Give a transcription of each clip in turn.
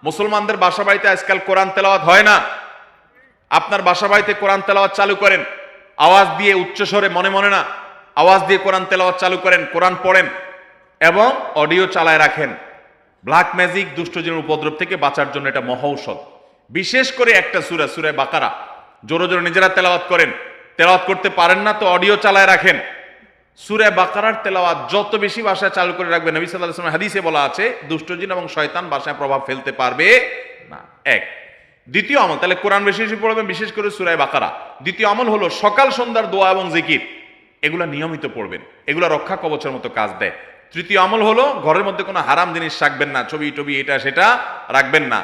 মুসলমানদের বাসা বাড়িতে আজকাল কোরআন তেলাওয়াত হয় না। আপনার বাসা বাড়িতে কোরআন তেলাওয়াত চালু করেন, আওয়াজ দিয়ে উচ্চস্বরে, মনে মনে না, আওয়াজ দিয়ে কোরআন তেলাওয়াত চালু করেন, কোরআন পড়েন এবং অডিও চালায় রাখেন। ব্ল্যাক ম্যাজিক, দুষ্টজনের উপদ্রব থেকে বাঁচার জন্য এটা মহা ঔষধ। বিশেষ করে একটা সূরা, সূরা বাকারা জোরে জোরে নিজেরা তেলাওয়াত করেন। তেলাওয়াত করতে পারেন না তো অডিও চালায় রাখেন। সূরা বাকারার তেলাওয়াত যত বেশি ভাষায় চালু করে রাখবেন, নবী সাল্লাল্লাহু আলাইহি ওয়াসাল্লাম হাদিসে বলা আছে দুষ্টজিন এবং শয়তান ভাষায় প্রভাব ফেলতে পারবে না। এক। দ্বিতীয় আমল, তাহলে কোরআন বেশি বেশি পড়বেন, বিশেষ করে সূরা বাকারা। দ্বিতীয় আমল হলো সকাল সন্ধ্যার দোয়া এবং জিকির, এগুলা নিয়মিত পড়বেন, এগুলা রক্ষা কবচের মতো কাজ দেয়। তৃতীয় আমল হলো ঘরের মধ্যে কোনো হারাম জিনিস রাখবেন না, ছবি টবি এটা সেটা রাখবেন না,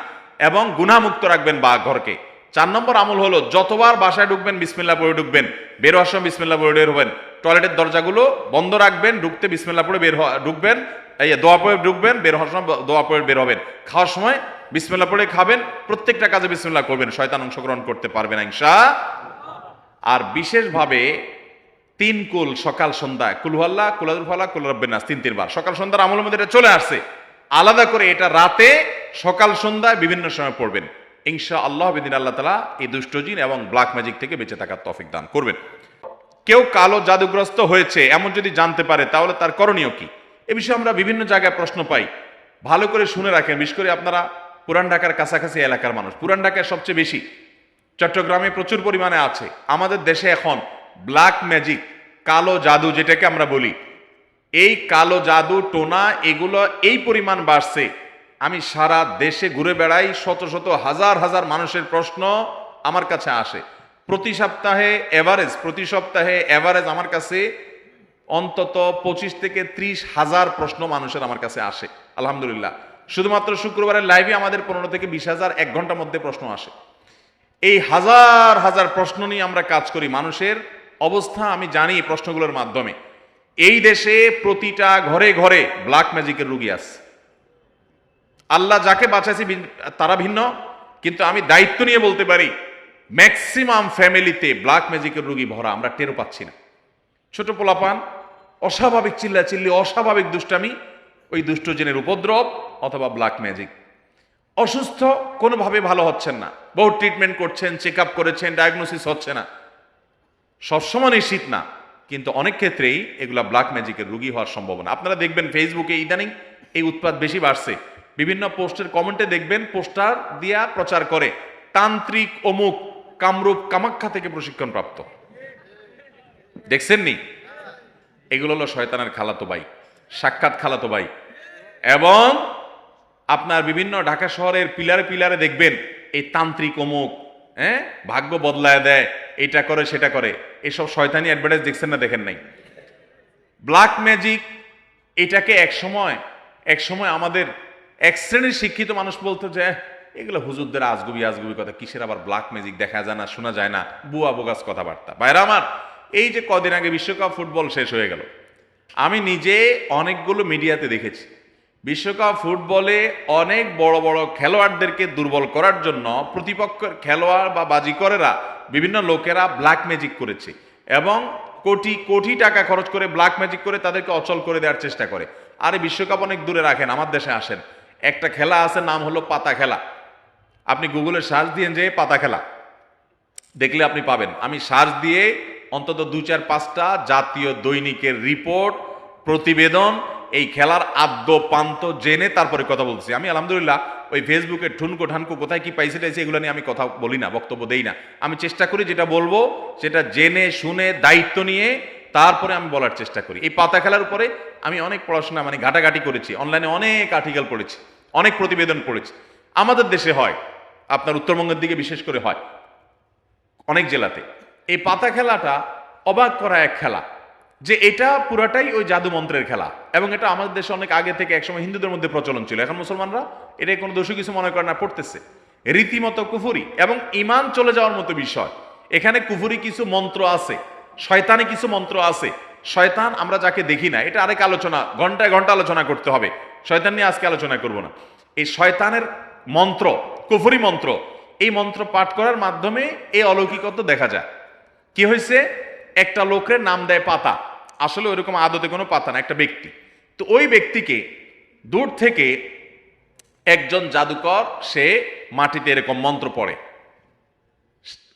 এবং গুনাহমুক্ত রাখবেন বা ঘরকে। 4 নম্বর আমল হলো যতবার বাসায় ঢুকবেন বিসমিল্লাহ পড়ে ঢুকবেন, বের হওয়ার সময় বিসমিল্লাহ পড়ে বের হবেন। টয়লেটের দরজাগুলো বন্ধ রাখবেন, ঢুকতে বিসমিল্লাহ পড়ে বের ঢুকবেন, এই দোয়া পড়ে ঢুকবেন, বের হওয়ার সময় দোয়া পড়ে বের হবেন। খাওয়ার সময় বিসমিল্লাহ পড়ে খাবেন, প্রত্যেকটা কাজে বিসমিল্লাহ করবেন, শয়তান অংশগ্রহণ করতে পারবে না ইনশাআল্লাহ। আর বিশেষভাবে 3 কুল সকাল সন্ধ্যা, কুল হুয়াল্লাহ, কুল আযুল ফালাক, কুল রাব্বিন নাস, 3 বার সকাল সন্ধ্যার আমলের মধ্যে এটা চলে আসছে। আলাদা করে এটা রাতে, সকাল সন্ধ্যায় বিভিন্ন সময় পড়বেন ইনশাআল্লাহ। বিদিন আল্লাহ তাআলা এই দুষ্টজিন এবং ব্ল্যাক ম্যাজিক থেকে বেঁচে থাকার তৌফিক দান করবেন। কেউ কালো জাদুগ্রস্ত হয়েছে এমন যদি জানতে পারে তাহলে তার করণীয় কি? এ বিষয়ে আমরা বিভিন্ন জায়গায় প্রশ্ন পাই, ভালো করে শুনে রাখেন। বিশেষ করে আপনারা পুরান ঢাকার কাছাকাছি এলাকার মানুষ, পুরান ঢাকায় সবচেয়ে বেশি, চট্টগ্রামে প্রচুর পরিমাণে আছে। আমাদের দেশে এখন ব্ল্যাক ম্যাজিক, কালো জাদু যেটাকে আমরা বলি, এই কালো জাদু টোনা এগুলো এই পরিমাণ বাড়ছে। আমি সারা দেশে ঘুরে বেড়াই, শত শত হাজার হাজার মানুষের প্রশ্ন আমার কাছে আসে। প্রতি সপ্তাহে এভারেজ আমার কাছে অন্তত 25 থেকে 30 হাজার প্রশ্ন মানুষের আমার কাছে আসে। আলহামদুলিল্লাহ, শুধুমাত্র শুক্রবারের লাইভে আমাদের 15 থেকে 20 হাজার 1 ঘন্টার মধ্যে প্রশ্ন আসে। এই হাজার হাজার প্রশ্ন নিয়ে আমরা কাজ করি। মানুষের অবস্থা আমি জানি এই প্রশ্নগুলোর মাধ্যমে। এই দেশে প্রতিটা ঘরে ঘরে ব্ল্যাক ম্যাজিকের রোগী আছে। আল্লাহ যাকে বাঁচাইছে তারা ভিন্ন, কিন্তু আমি দায়িত্ব নিয়ে বলতে পারি ম্যাক্সিমাম ফ্যামিলিতে ব্ল্যাক ম্যাজিকের রোগী ভরা, আমরা টেরও পাচ্ছি না। ছোট পোলাপান অস্বাভাবিক চিল্লাচিল্লি, অস্বাভাবিক দুষ্টামি, ওই দুষ্টজনের উপদ্রব অথবা ব্ল্যাক ম্যাজিক। অসুস্থ, কোনোভাবে ভালো হচ্ছেন না, বহু ট্রিটমেন্ট করছেন, চেক আপ করেছেন, ডায়াগনোসিস হচ্ছে না। সবসময় নিশ্চিত না, কিন্তু অনেক ক্ষেত্রেই এগুলা ব্ল্যাক ম্যাজিকের রোগী হওয়ার সম্ভাবনা। আপনারা দেখবেন ফেসবুকে ইদানিং এই উৎপাত বেশি বাড়ছে। বিভিন্ন পোস্টের কমেন্টে দেখবেন পোস্টার দিয়া প্রচার করে তান্ত্রিক অমুক কামরূপ কামাখ্যা থেকে প্রশিক্ষণ প্রাপ্ত। দেখছেন নি? এগুলো হলো শয়তানের খালাতো ভাই, সাক্ষাৎ খালাতো ভাই। এবং আপনার বিভিন্ন ঢাকা শহরের পিলারে পিলারে দেখবেন এই তান্ত্রিক অমুক, ভাগ্য বদলায় দেয়, এটা করে সেটা করে, এসব শয়তানি অ্যাডভার্টাইজ দেখছেন না? দেখেন নাই? ব্ল্যাক ম্যাজিক এটাকে এক সময় আমাদের এক শ্রেণীর শিক্ষিত মানুষ বলতো যে এগুলো হুজুরদের আজগুবি কথা, কিসের আবার ব্ল্যাক ম্যাজিক, দেখা যায় না, শোনা যায় না, বুয়া বোগাস কথাবার্তা। ভাইরা আমার, এই যে কদিন আগে বিশ্বকাপ ফুটবল শেষ হয়ে গেল, আমি নিজে অনেকগুলো মিডিয়াতে দেখেছি বিশ্বকাপ ফুটবলে অনেক বড় বড় খেলোয়াড়দেরকে দুর্বল করার জন্য প্রতিপক্ষের খেলোয়াড় বা বাজিকরেরা, বিভিন্ন লোকেরা ব্ল্যাক ম্যাজিক করেছে এবং কোটি কোটি টাকা খরচ করে ব্ল্যাক ম্যাজিক করে তাদেরকে অচল করে দেওয়ার চেষ্টা করে। আরে বিশ্বকাপ অনেক দূরে রাখেন, আমার দেশে আসেন, একটা খেলা আছে, নাম হলো পাতা খেলা। আপনি গুগলে সার্চ দিয়ে যে পাতা খেলা দেখলে আপনি পাবেন। আমি সার্চ দিয়ে অন্তত 2-4-5টা জাতীয় দৈনিকের রিপোর্ট, প্রতিবেদন, এই খেলার আদ্য পান্ত জেনে তারপরে কথা বলছি। আমি আলহামদুলিল্লাহ ওই ফেসবুকের ঠুনকো ঠানকো কোথায় কি পাইছে টাইছে এগুলো নিয়ে আমি কথা বলি না, বক্তব্য দেই না। আমি চেষ্টা করি যেটা বলবো সেটা জেনে শুনে দায়িত্ব নিয়ে তারপরে আমি বলার চেষ্টা করি। এই পাতা খেলার উপরে আমি অনেক পড়াশোনা ঘাটাঘাটি করেছি, অনলাইনে অনেক আর্টিকেল পড়েছি, অনেক প্রতিবেদন পড়েছি। আমাদের দেশে হয়, আপনার উত্তরবঙ্গের দিকে বিশেষ করে হয়, অনেক জেলাতে। এই পাতা খেলাটা অবাক করা এক খেলা, যে এটা পুরাটাই ওই জাদু মন্ত্রের খেলা। এবং এটা আমাদের দেশে অনেক আগে থেকে একসময় হিন্দুদের মধ্যে প্রচলন ছিল। এখন মুসলমানরা এটাই কোনো দোষী কিছু মনে করে না, পড়তেছে। রীতিমতো কুফুরি এবং ঈমান চলে যাওয়ার মতো বিষয়। এখানে কুফুরি কিছু মন্ত্র আছে, শয়তানি কিছু মন্ত্র আছে। শয়তান আমরা যাকে দেখি না, এটা আরেক আলোচনা, ঘন্টায় ঘন্টা আলোচনা করতে হবে, শয়তান নিয়ে আজকে আলোচনা করব না। এই শয়তানের মন্ত্র, কুফুরি মন্ত্র, এই মন্ত্র পাঠ করার মাধ্যমে এই অলৌকিকত্ব দেখা যায়। কি হয়েছে, একটা লোকের নাম দেয় পাতা, আসলে ওইরকম আদতে কোনো পাতা না, একটা ব্যক্তি। তো ওই ব্যক্তিকে দূর থেকে একজন জাদুকর সে মাটিতে এরকম মন্ত্র পড়ে,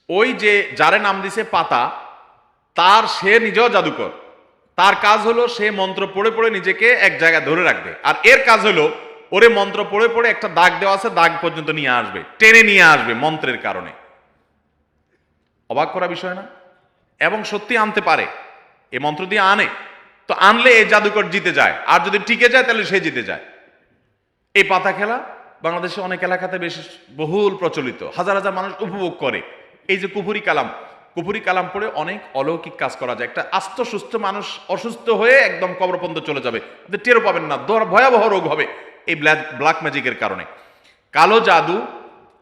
ওই যে যারে নাম দিছে পাতা, তার সে নিজেও জাদুকর, তার কাজ হলো সে মন্ত্র পড়ে পড়ে নিজেকে এক জায়গায় ধরে রাখবে, আর এর কাজ হলো ওরে মন্ত্র পড়ে পড়ে একটা দাগ দেওয়া আছে, দাগ পর্যন্ত নিয়ে আসবে, টেনে নিয়ে আসবে মন্ত্রের কারণে। অবাক করা বিষয় না? এবং সত্যি আনতে পারে, এই মন্ত্র দিয়ে আনে, তো আনলে এই জাদুকর জিতে যায়, আর যদি টিকে যায় তাহলে সে জিতে যায়। এই পাতা খেলা বাংলাদেশে অনেক এলাকাতে বেশ বহুল প্রচলিত, হাজার হাজার মানুষ উপভোগ করে। এই যে কুফুরি কালাম পড়ে অনেক অলৌকিক কাজ করা যায়। একটা আস্ত সুস্থ মানুষ অসুস্থ হয়ে একদম কবর পর্যন্ত চলে যাবে, টেরও পাবেন না, ভয়াবহ রোগ হবে এই ব্ল্যাক ম্যাজিকের কারণে। কালো জাদু,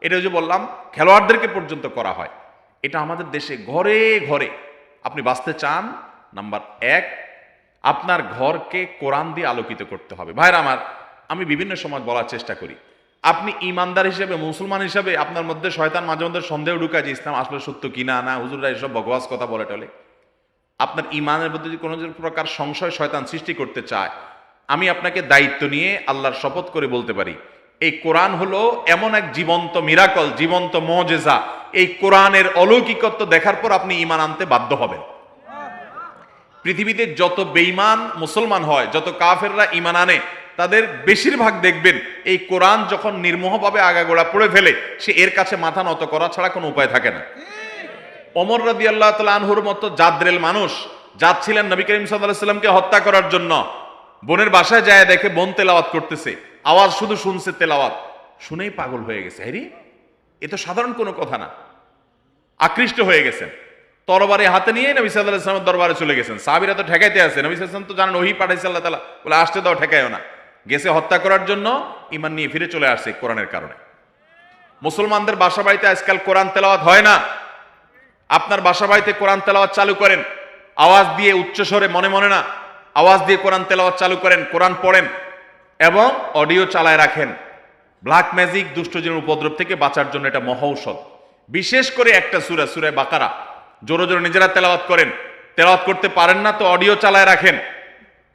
এটা যে বললাম খেলোয়াড়দেরকে পর্যন্ত করা হয়। এটা আমাদের দেশে ঘরে ঘরে। আপনি বাঁচতে চান, নাম্বার 1, আপনার ঘরকে কোরআন দিয়ে আলোকিত করতে হবে। ভাইরা আমার, আমি বিভিন্ন সময় বলার চেষ্টা করি, আপনি ইমানদার হিসেবে, মুসলমান হিসেবে আপনার মধ্যে শয়তান মাঝে মধ্যে সন্দেহ ঢুকায় যে ইসলাম আসলে সত্য কিনা না, হুজুররা এসব বকওয়াস কথা বলে টলে। আপনার ইমানের মধ্যে যদি কোনো প্রকার সংশয় শয়তান সৃষ্টি করতে চায়, আমি আপনাকে দায়িত্ব নিয়ে আল্লাহর শপথ করে বলতে পারি, এই কোরআন হলো এমন এক জীবন্ত মিরাকল, জীবন্ত মুজিজা। এই কোরআনের অলৌকিকত্ব দেখার পর আপনি ইমান আনতে বাধ্য হবেন। পৃথিবীতে যত বেঈমান মুসলমান হয়, যত কাফেররা ইমান আনে, তাদের বেশিরভাগ দেখবেন এই কোরআন যখন নির্মোহভাবে আগাগোড়া পড়ে ফেলে, সে এর কাছে মাথা নত করা ছাড়া কোনো উপায় থাকে না। ওমর রাদিয়াল্লাহু তাআলা আনহুর মতো জাদ্রেল মানুষ যাচ্ছিলেন নবী করিম সাল্লাল্লাহু আলাইহি সাল্লামকে হত্যা করার জন্য, বোনের বাসায় যায় দেখে বোন তেলাওয়াত করতেছে, আওয়াজ শুধু শুনছে, তেলাওয়াত শুনেই পাগল হয়ে গেছে। হ্যাঁ, এ তো সাধারণ কোনো কথা না। আকৃষ্ট হয়ে গেছেন, তরবারি হাতে নিয়ে নবী সাল্লাল্লাহু আলাইহি ওয়াসাল্লামের দরবারে চলে গেছেন। সাহাবীরা তো ঠেকাইতে আছে, নবী সাল্লাল্লাহু আলাইহি ওয়াসাল্লাম তো জানেন ওহী পাঠাইছে আল্লাহ তাআলা, বলে আসতে দাও, ঠেকাইও না। গেছে হত্যা করার জন্য, ঈমান নিয়ে ফিরে চলে আসছে কোরআনের কারণে। মুসলমানদের বাসা বাড়িতে আজকাল কোরআন তেলাওয়াত হয় না। আপনার বাসা বাড়িতে কোরআন তেলাওয়াত চালু করেন, আওয়াজ দিয়ে, উচ্চস্বরে, মনে মনে না, আওয়াজ দিয়ে কোরআন তেলাওয়াত চালু করেন, কোরআন পড়েন এবং অডিও চালায় রাখেন। ব্ল্যাক ম্যাজিক, দুষ্টজিনের উপদ্রব থেকে বাঁচার জন্য এটা মহৌষধ। বিশেষ করে একটা সূরা, সূরা বাকারা জোরে জোরে নিজেরা তেলাওয়াত করেন। তেলাওয়াত করতে পারেন না তো অডিও চালায় রাখেন।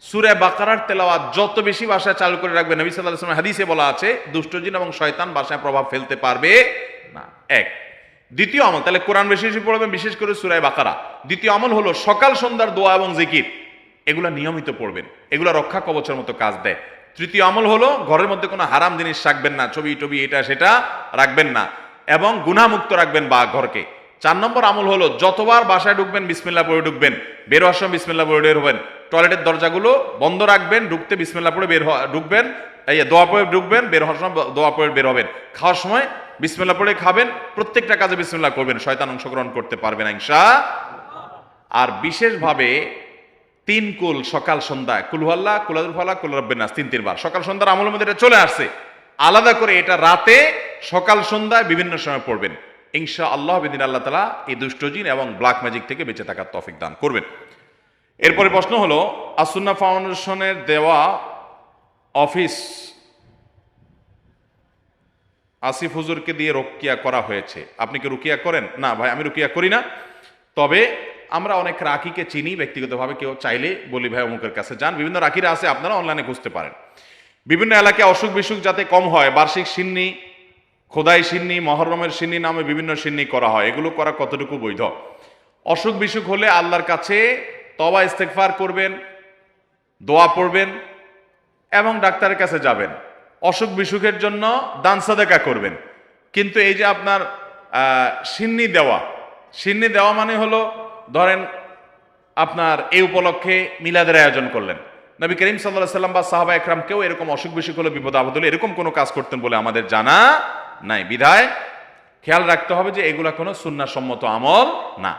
সূরা বাকারার তেলাওয়াত যত বেশি ভাষায় চালু করে রাখবেন, নবী সাল্লাল্লাহু আলাইহি ওয়াসাল্লাম হাদিসে বলা আছে, দুষ্টজিন এবং শয়তান ভাষায় প্রভাব ফেলতে পারবে না। এক। দ্বিতীয় আমল, তাহলে কোরআন বেশি বেশি পড়বেন, বিশেষ করে সূরা বাকারা। দ্বিতীয় আমল হলো সকাল সন্ধ্যার দোয়া এবং জিকির, এগুলা নিয়মিত পড়বেন, এগুলা রক্ষা কবচের মতো কাজ দেয়। তৃতীয় আমল হলো ঘরের মধ্যে কোনো হারাম জিনিস রাখবেন না, ছবি টবি এটা সেটা রাখবেন না, এবং গুনাহমুক্ত রাখবেন বা ঘরকে। 4 নম্বর আমল হলো যতবার বাসায় ঢুকবেন বিসমিল্লাহ পড়ে ঢুকবেন, বের হওয়ার সময় বিসমিল্লাহ পড়ে বের হবেন। টয়লেটের দরজাগুলো বন্ধ রাখবেন, ঢুকতে বিসমিল্লাহ পড়ে ঢুকবেন, এই দোয়া পড়ে ঢুকবেন, বের হওয়ার সময় দোয়া পড়ে বের হবেন। খাওয়ার সময় বিসমিল্লাহ পড়ে খাবেন, প্রত্যেকটা কাজে বিসমিল্লাহ করবেন, শয়তান অংশগ্রহণ করতে পারবে না ইনশাআল্লাহ। আর বিশেষভাবে 3 কুল সকাল সন্ধ্যায়, কুল হুয়াল্লাহ, কুল আযুল ফালাক, কুল রাব্বিন নাস, 3 বার সকাল সন্ধ্যার আমলের মধ্যে এটা চলে আসছে। আলাদা করে এটা রাতে, সকাল সন্ধ্যায় বিভিন্ন সময় পড়বেন ইনশাআল্লাহ। বিদিন আল্লাহ তাআলা এই দুষ্টজিন এবং ব্ল্যাক ম্যাজিক থেকে বেঁচে থাকার তৌফিক দান করবেন। এরপরে প্রশ্ন হলো, আসুন্নাহ ফাউন্ডেশনের দেওয়া অফিস আসিফ হুজুরকে দিয়ে রুকিয়া করা হয়েছে, আপনি কি রুকিয়া করেন? না ভাই, আমি রুকিয়া করি না। তবে আমরা অনেক রাকিকে চিনি ব্যক্তিগতভাবে, কেউ চাইলে বলি ভাই অমুকের কাছে যান, বিভিন্ন রাকিরা আছে, আপনারা অনলাইনে খুঁজতে পারেন। বিভিন্ন এলাকায় অসুখ বিসুখ যাতে কম হয়, বার্ষিক সিন্নি, খোদাই সিন্নি, মহরমের সিন্নি নামে বিভিন্ন সিন্নি করা হয়, এগুলো করা কতটুকু বৈধ? অসুখ বিসুখ হলে আল্লাহর কাছে তওবা ইস্তেগফার করবেন, দোয়া পড়বেন এবং ডাক্তারের কাছে যাবেন। অসুখ বিসুখের জন্য দান সাদাকা করবেন। কিন্তু এই যে আপনার সিন্নি দেওয়া মানে হলো, ধরেন আপনার এই উপলক্ষে মিলাদের আয়োজন করলেন, নবী করিম সাল্লাল্লাহু আলাইহি সাল্লাম বা সাহাবা একরাম কেউ এরকম অসুখ বিসুখ হলে, বিপদ আপদ হলে এরকম কোনো কাজ করতেন বলে আমাদের জানা নাই। বিধায় খেয়াল রাখতে হবে যে এগুলা কোনো সুন্নাহসম্মত আমল না।